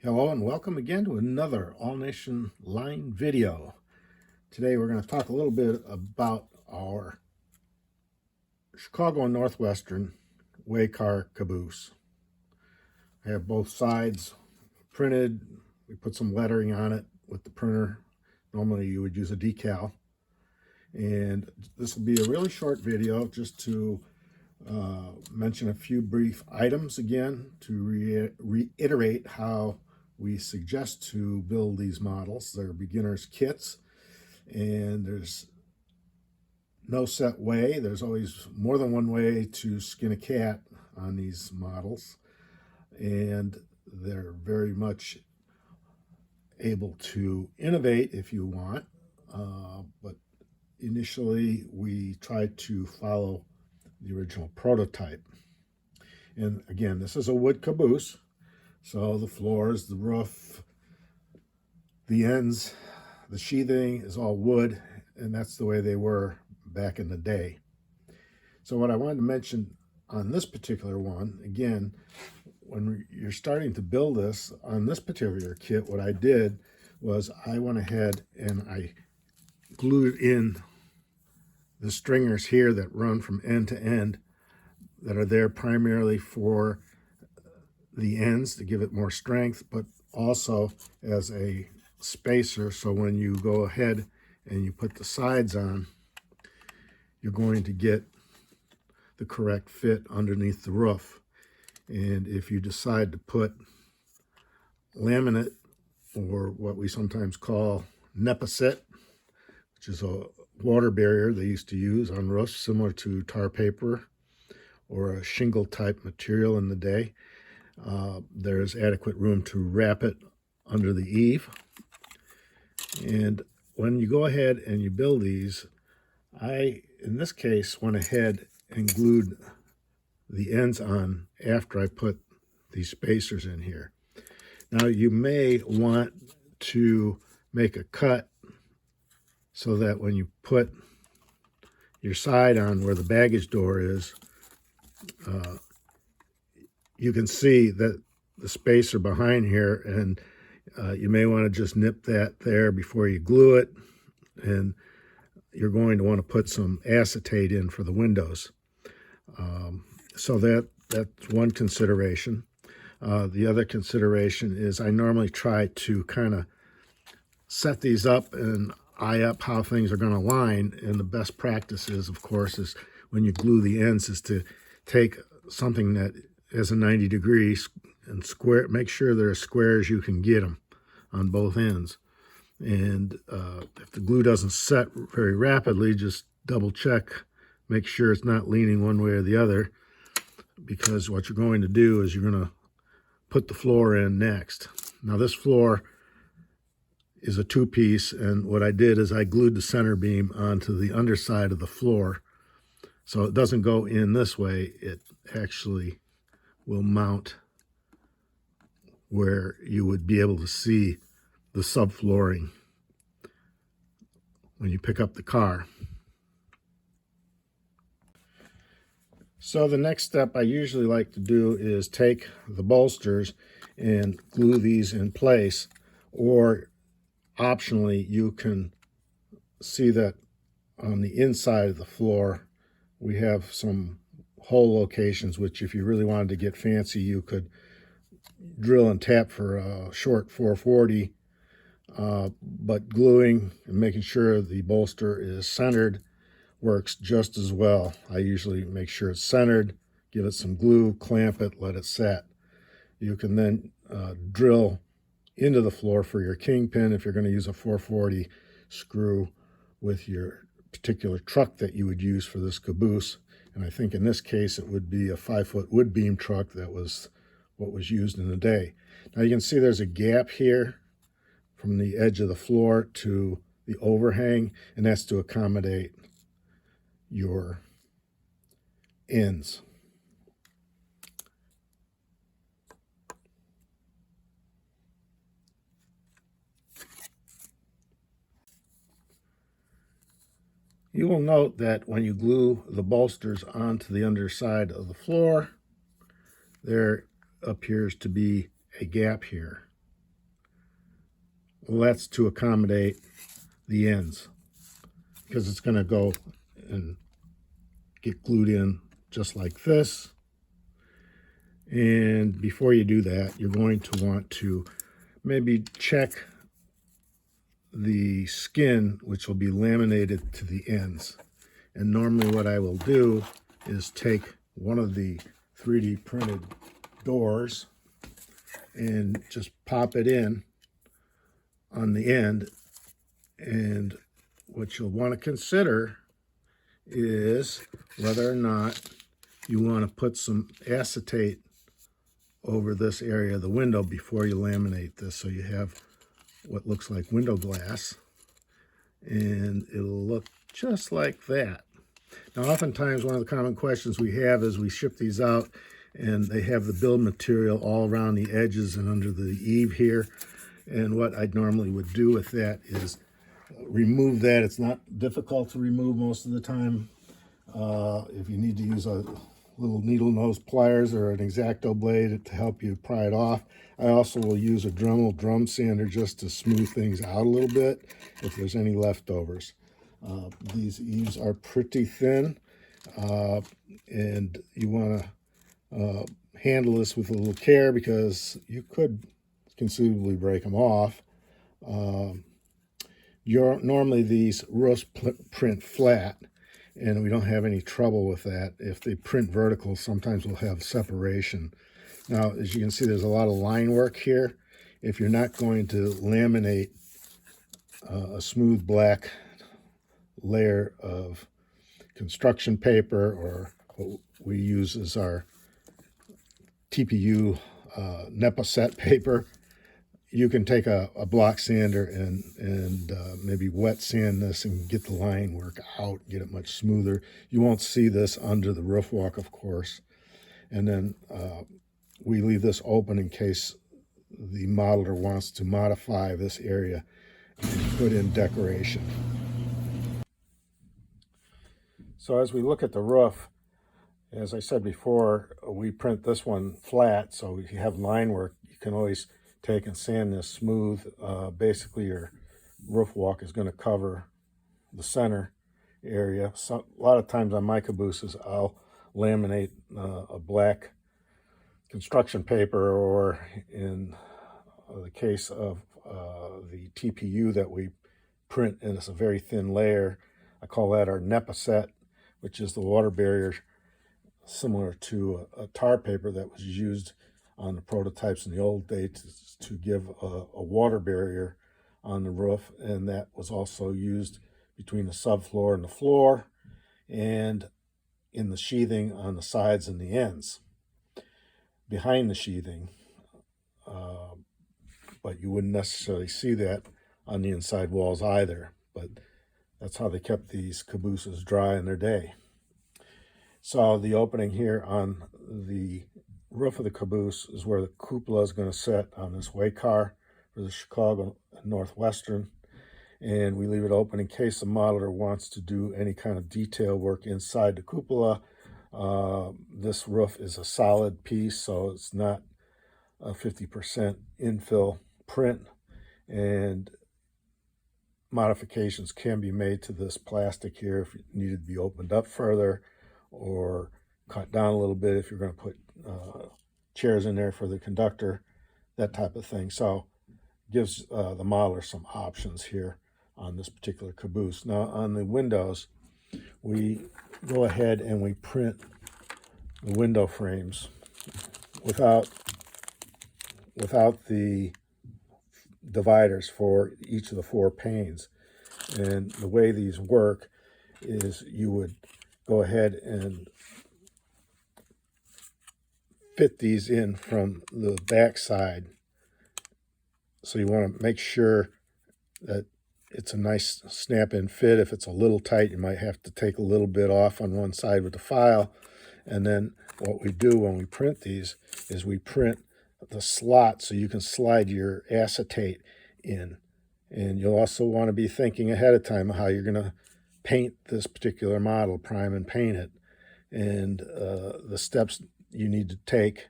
Hello and welcome again to another All Nation Line video. Today we're going to talk a little bit about our Chicago and Northwestern WayCar caboose. I have both sides printed. We put some lettering on it with the printer. Normally you would use a decal. And this will be a really short video just to mention a few brief items again to reiterate how we suggest to build these models. They're beginner's kits, and there's no set way. There's always more than one way to skin a cat on these models, and they're very much able to innovate if you want, but initially we tried to follow the original prototype. And again, this is a wood caboose. So the floors, the roof, the ends, the sheathing is all wood, and that's the way they were back in the day. So what I wanted to mention on this particular one, again, when you're starting to build this, on this particular kit, what I did was I went ahead and I glued in the stringers here that run from end to end that are there primarily for the ends to give it more strength, but also as a spacer, so when you go ahead and you put the sides on, you're going to get the correct fit underneath the roof. And if you decide to put laminate, or what we sometimes call neposit, which is a water barrier they used to use on roofs, similar to tar paper or a shingle type material in the day, there's adequate room to wrap it under the eave. And when you go ahead and you build these, I, in this case, went ahead and glued the ends on after I put these spacers in here. Now you may want to make a cut so that when you put your side on where the baggage door is, you can see that the spacer behind here, and you may want to just nip that there before you glue it, and you're going to want to put some acetate in for the windows. So that's one consideration. The other consideration is I normally try to kind of set these up and eye up how things are going to line, and the best practice is, of course, is when you glue the ends is to take something that has a 90 degrees and square, make sure they're as square as you can get them on both ends. And if the glue doesn't set very rapidly, just double check, make sure it's not leaning one way or the other, because what you're going to do is you're going to put the floor in next. Now this floor is a two-piece, and what I did is I glued the center beam onto the underside of the floor, so it doesn't go in this way. It actually will mount where you would be able to see the subflooring when you pick up the car. So the next step I usually like to do is take the bolsters and glue these in place, or optionally you can see that on the inside of the floor we have some hole locations, which if you really wanted to get fancy, you could drill and tap for a short 440, but gluing and making sure the bolster is centered works just as well. I usually make sure it's centered, give it some glue, clamp it, let it set. You can then drill into the floor for your kingpin if you're going to use a 440 screw with your particular truck that you would use for this caboose. And I think in this case it would be a 5-foot wood beam truck. That was what was used in the day. Now you can see there's a gap here from the edge of the floor to the overhang, and that's to accommodate your ends. You will note that when you glue the bolsters onto the underside of the floor, there appears to be a gap here. Well, that's to accommodate the ends, because it's going to go and get glued in just like this. And before you do that, you're going to want to maybe check the skin, which will be laminated to the ends. And normally what I will do is take one of the 3D printed doors and just pop it in on the end. And what you'll want to consider is whether or not you want to put some acetate over this area of the window before you laminate this, so you have what looks like window glass, and it'll look just like that. Now, oftentimes one of the common questions we have is we ship these out and they have the build material all around the edges and under the eave here, and what I normally would do with that is remove that. It's not difficult to remove most of the time. If you need to use a little needle nose pliers or an X-Acto blade to help you pry it off. I also will use a Dremel drum sander just to smooth things out a little bit if there's any leftovers. These eaves are pretty thin, and you want to handle this with a little care because you could conceivably break them off. Normally these roofs print flat, and we don't have any trouble with that. If they print vertical, sometimes we'll have separation. Now, as you can see, there's a lot of line work here. If you're not going to laminate a smooth black layer of construction paper, or what we use is our TPU NEPA set paper, you can take a block sander and maybe wet sand this and get the line work out, get it much smoother. You won't see this under the roof walk, of course. And then we leave this open in case the modeler wants to modify this area and put in decoration. So as we look at the roof, as I said before, we print this one flat, so if you have line work, you can always take and sand this smooth. Basically your roof walk is going to cover the center area. So a lot of times on my cabooses I'll laminate a black construction paper, or in the case of the TPU that we print, and it's a very thin layer, I call that our NEPA set, which is the water barrier similar to a tar paper that was used on the prototypes in the old days to give a water barrier on the roof, and that was also used between the subfloor and the floor and in the sheathing on the sides and the ends behind the sheathing, but you wouldn't necessarily see that on the inside walls either. But that's how they kept these cabooses dry in their day. So the opening here on the roof of the caboose is where the cupola is going to set on this WayCar for the Chicago Northwestern, and we leave it open in case the modeler wants to do any kind of detail work inside the cupola. This roof is a solid piece, so it's not a 50% infill print, and modifications can be made to this plastic here if it needed to be opened up further or cut down a little bit if you're going to put chairs in there for the conductor, that type of thing. So it gives the modeler some options here on this particular caboose. Now on the windows, we go ahead and we print the window frames without the dividers for each of the 4 panes. And the way these work is you would go ahead and fit these in from the back side. So you want to make sure that it's a nice snap-in fit. If it's a little tight, you might have to take a little bit off on one side with the file. And then what we do when we print these is we print the slot so you can slide your acetate in. And you'll also want to be thinking ahead of time how you're going to paint this particular model, prime and paint it, and the steps you need to take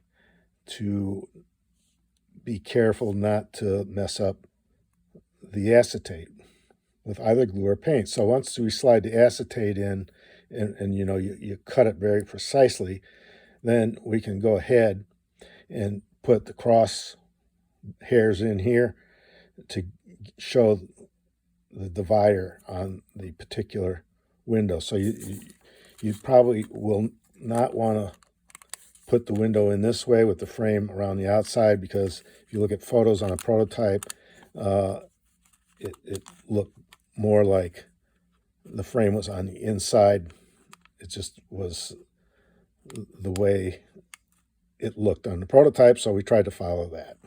to be careful not to mess up the acetate with either glue or paint. So once we slide the acetate in, and you know, you cut it very precisely, then we can go ahead and put the cross hairs in here to show the divider on the particular window. So you probably will not want to put the window in this way with the frame around the outside, because if you look at photos on a prototype, it looked more like the frame was on the inside. It just was the way it looked on the prototype, so we tried to follow that.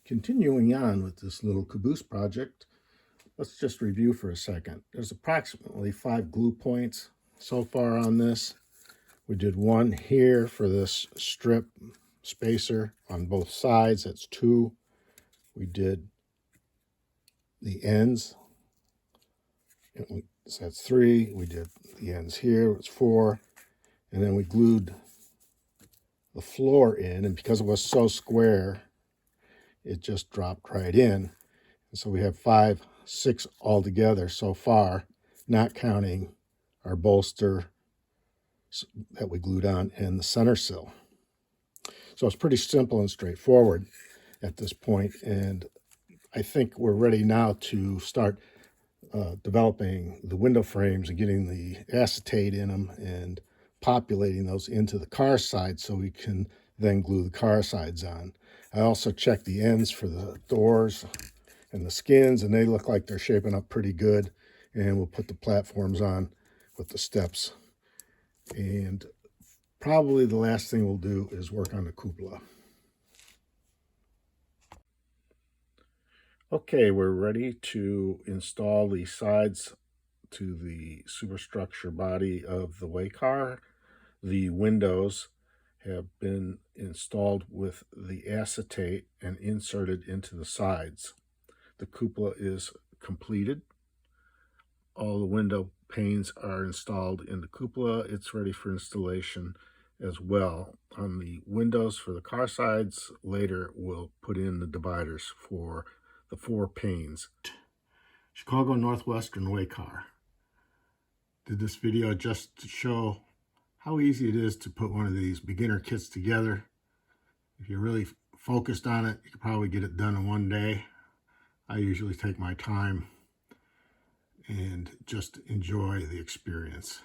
Continuing on with this little caboose project, let's just review for a second. There's approximately 5 glue points so far on this. We did one here for this strip spacer on both sides. That's 2. We did the ends. So that's 3. We did the ends here. It's 4. And then we glued the floor in. And because it was so square, it just dropped right in. And so we have 5, 6 altogether so far, not counting our bolster that we glued on and the center sill. So it's pretty simple and straightforward at this point, and I think we're ready now to start developing the window frames and getting the acetate in them and populating those into the car side so we can then glue the car sides on. I also checked the ends for the doors and the skins, and they look like they're shaping up pretty good, and we'll put the platforms on with the steps. And probably the last thing we'll do is work on the cupola. Okay, we're ready to install the sides to the superstructure body of the WayCar. The windows have been installed with the acetate and inserted into the sides. The cupola is completed. All the window panes are installed in the cupola. It's ready for installation as well. On the windows for the car sides, later we'll put in the dividers for the 4 panes. Chicago Northwestern WayCar. Did this video just to show how easy it is to put one of these beginner kits together. If you're really focused on it, you can probably get it done in one day. I usually take my time and just enjoy the experience.